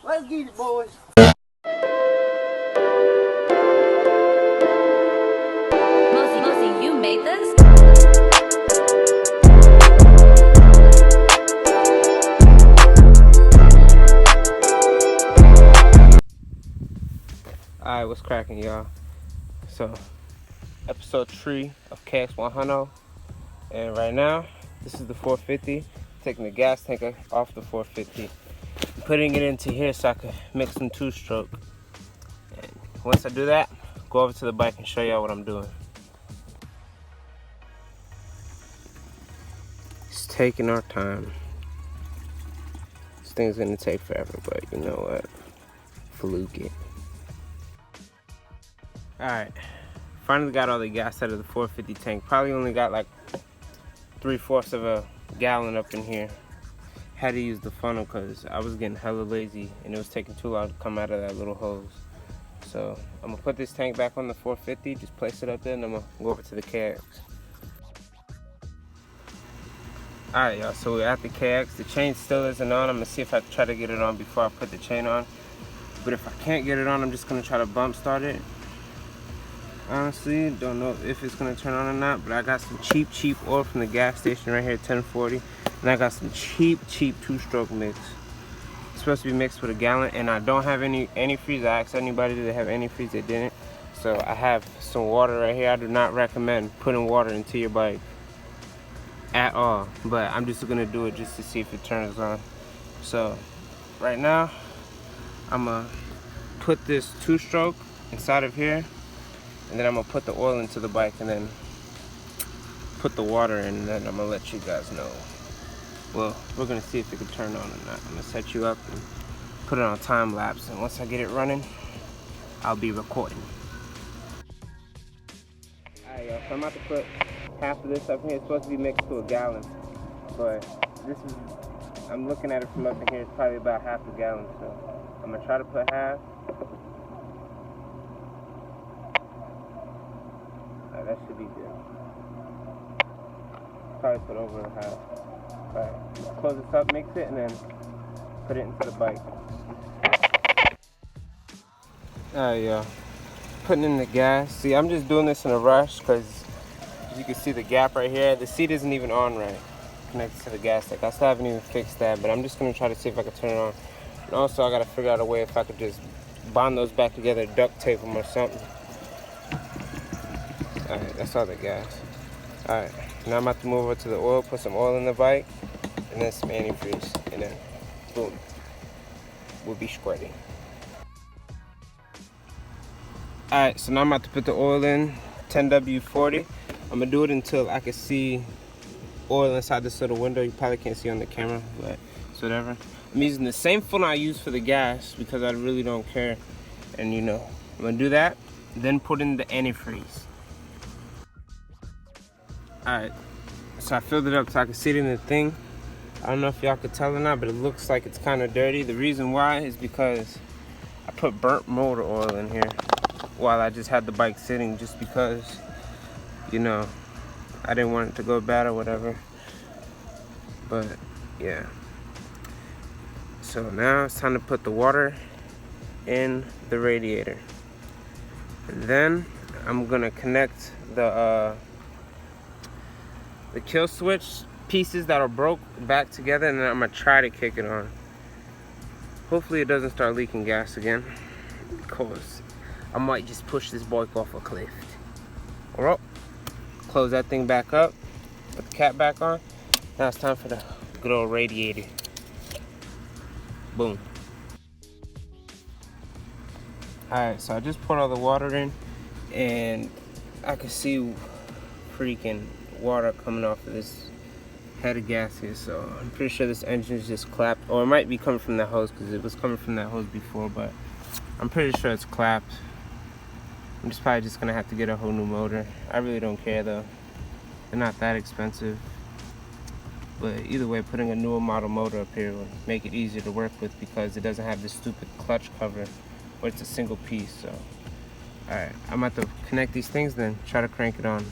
Let's get it, boys. Mosey, you made this? Alright, what's cracking, y'all? So, episode 3 of Kx100, and right now, this is the 450, taking the gas tank off the 450, and putting it into here so I can mix some two-stroke. And once I do that, go over to the bike and show y'all what I'm doing. It's taking our time. This thing's gonna take forever, but you know what? Fluke it. Alright, finally got all the gas out of the 450 tank. Probably only got like 3/4 of a gallon up in here. Had to use the funnel because I was getting hella lazy and it was taking too long to come out of that little hose. So I'm gonna put this tank back on the 450, just place it up there, and I'm gonna go over to the Kx. Alright, y'all, so we're at the Kx. The chain still isn't on. I'm gonna see if I can try to get it on before I put the chain on. But if I can't get it on, I'm just gonna try to bump start it. Honestly, don't know if it's gonna turn on or not, but I got some cheap oil from the gas station right here, 1040, and I got some cheap two-stroke mix. It's supposed to be mixed with a gallon, and I don't have any antifreeze. I asked anybody did they have antifreeze, they didn't. So I have some water right here. I do not recommend putting water into your bike at all, but I'm just gonna do it just to see if it turns on. So right now, I'm gonna put this two-stroke inside of here, and then I'm gonna put the oil into the bike and then put the water in, and then I'm gonna let you guys know. Well, we're gonna see if it can turn on or not. I'm gonna set you up and put it on time lapse, and once I get it running, I'll be recording. Alright, y'all, so I'm about to put half of this up here. It's supposed to be mixed to a gallon, but this is, I'm looking at it from up in here, it's probably about half a gallon, so I'm gonna try to put half. That should be good. Probably put over a half. Alright, close this up, mix it, and then put it into the bike. Alright, y'all. Putting in the gas. See, I'm just doing this in a rush because you can see the gap right here. The seat isn't even on right, connected to the gas tank. I still haven't even fixed that, but I'm just going to try to see if I can turn it on. And also, I got to figure out a way if I could just bond those back together, duct tape them or something. Alright, that's all the gas. Alright, now I'm about to move over to the oil, put some oil in the bike, and then some antifreeze, and then boom, we'll be squirting. Alright, so now I'm about to put the oil in, 10W40. I'm gonna do it until I can see oil inside this little window. You probably can't see on the camera, but it's whatever. I'm using the same funnel I use for the gas because I really don't care. And you know, I'm gonna do that, then put in the antifreeze. Alright, so I filled it up so I can see it in the thing. I don't know if y'all could tell or not, but it looks like it's kind of dirty. The reason why is because I put burnt motor oil in here while I just had the bike sitting, just because, you know, I didn't want it to go bad or whatever. But yeah. So now it's time to put the water in the radiator. And then I'm gonna connect the kill switch pieces that are broke back together, and then I'm gonna try to kick it on. Hopefully it doesn't start leaking gas again, because I might just push this bike off a cliff. Alright, close that thing back up, put the cap back on. Now it's time for the good old radiator. Boom. Alright, so I just poured all the water in, and I can see freaking water coming off of this head of gas here, so I'm pretty sure this engine is just clapped, or it might be coming from that hose because it was coming from that hose before, but I'm pretty sure it's clapped. I'm just probably just gonna have to get a whole new motor. I really don't care though, they're not that expensive, but either way, putting a newer model motor up here will make it easier to work with because it doesn't have this stupid clutch cover where it's a single piece. So alright, I'm about to connect these things, then try to crank it on.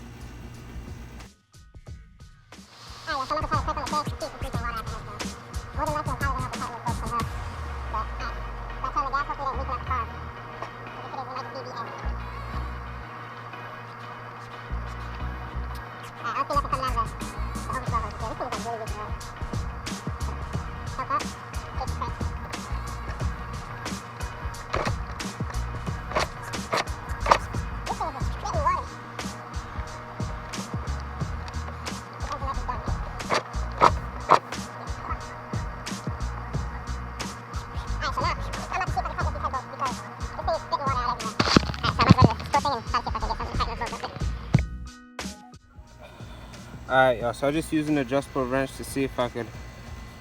Alright, y'all, so I just used an adjustable wrench to see if I could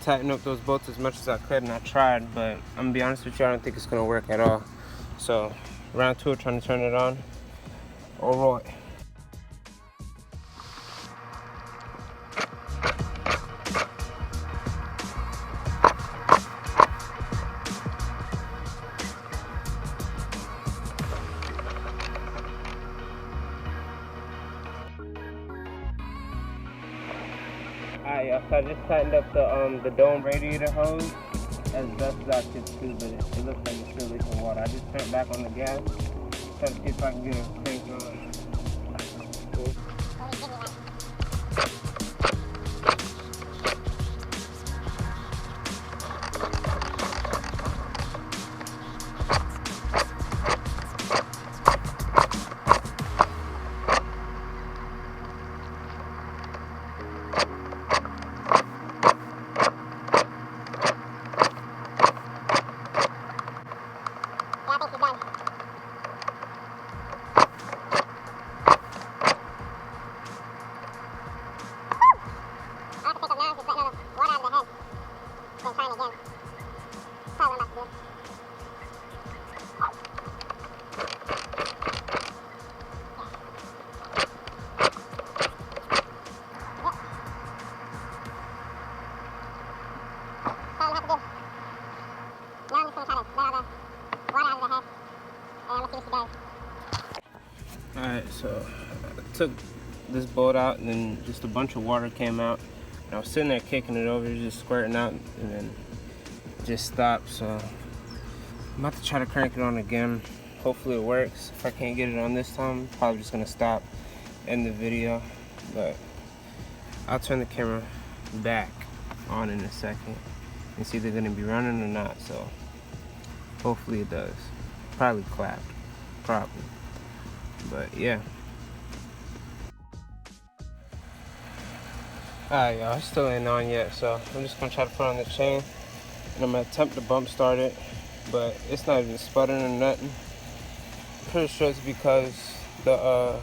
tighten up those bolts as much as I could, and I tried, but I'm gonna be honest with you, I don't think it's gonna work at all. So round 2, trying to turn it on. Alright. Alright, y'all, so I just tightened up the dome radiator hose as best as I could too, but it looks like it's still leaking water. I just turned back on the gas, trying to see if I can get a crank on. Alright, so I took this bolt out and then just a bunch of water came out. And I was sitting there kicking it over, just squirting out, and then it just stopped. So I'm about to try to crank it on again. Hopefully it works. If I can't get it on this time, I'm probably just gonna stop, end the video. But I'll turn the camera back on in a second and see if they're gonna be running or not. So hopefully it does. Probably clapped, probably. But yeah. Alright, y'all, it still ain't on yet, so I'm just gonna try to put on the chain and I'm gonna attempt to bump start it, but it's not even sputtering or nothing. I'm pretty sure it's because the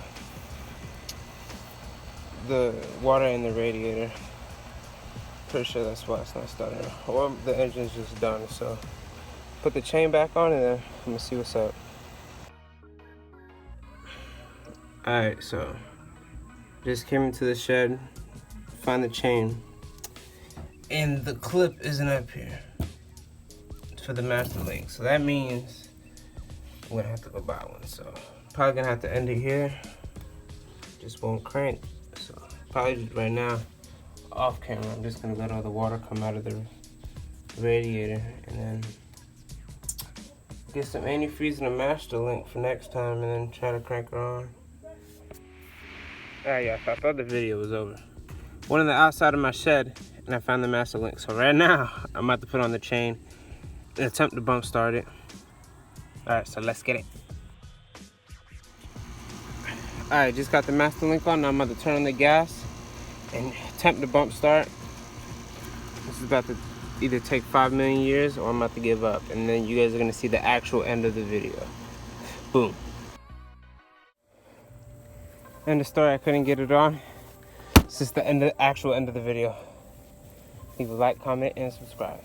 water in the radiator. Pretty sure that's why it's not starting, or the engine's just done. So put the chain back on and then I'm gonna see what's up. Alright, so just came into the shed, find the chain, and the clip isn't up here for the master link. So that means I'm gonna have to go buy one. So probably gonna have to end it here. Just won't crank. So probably just right now, off camera, I'm just gonna let all the water come out of the radiator and then get some antifreeze and a master link for next time and then try to crank it on. Alright, yeah, so I thought the video was over. Went on the outside of my shed and I found the master link. So right now, I'm about to put on the chain and attempt to bump start it. Alright, so let's get it. Alright, just got the master link on. Now I'm about to turn on the gas and attempt to bump start. This is about to either take 5 million years or I'm about to give up. And then you guys are gonna see the actual end of the video. Boom. End of story, I couldn't get it on. This is the actual end of the video. Leave a like, comment, and subscribe.